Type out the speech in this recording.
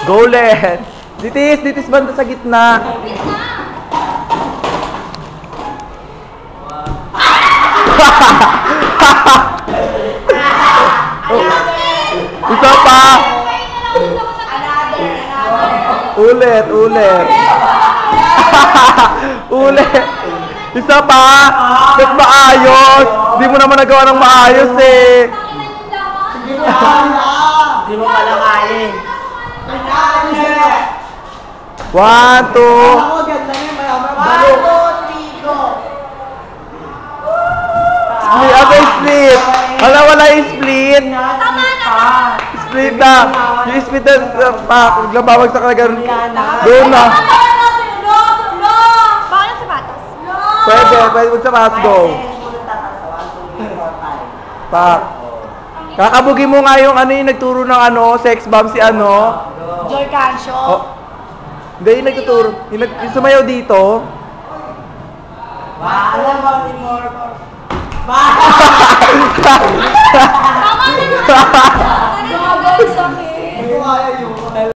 Go, Len. Ditis banda sa gitna. Isa pa. Ulit. Ulit. Isa pa. Ba't maayos? Hindi mo naman nagawa ng maayos eh. Hindi mo pala kain. 1, 2. Split. Wala yung split. Split na. Yung split na nagbabagsak na gano'n. Doon na. Bakit sapatos? Pwede magsapatos. Go. Pak. Kakabugi mo nga yung ano yung nagturo ng ano, sex bomb si ano. Joy Cancio. Oh. Hindi yung nagtuturo. Yung sumayaw dito. Alam mo, Timor. Tama na.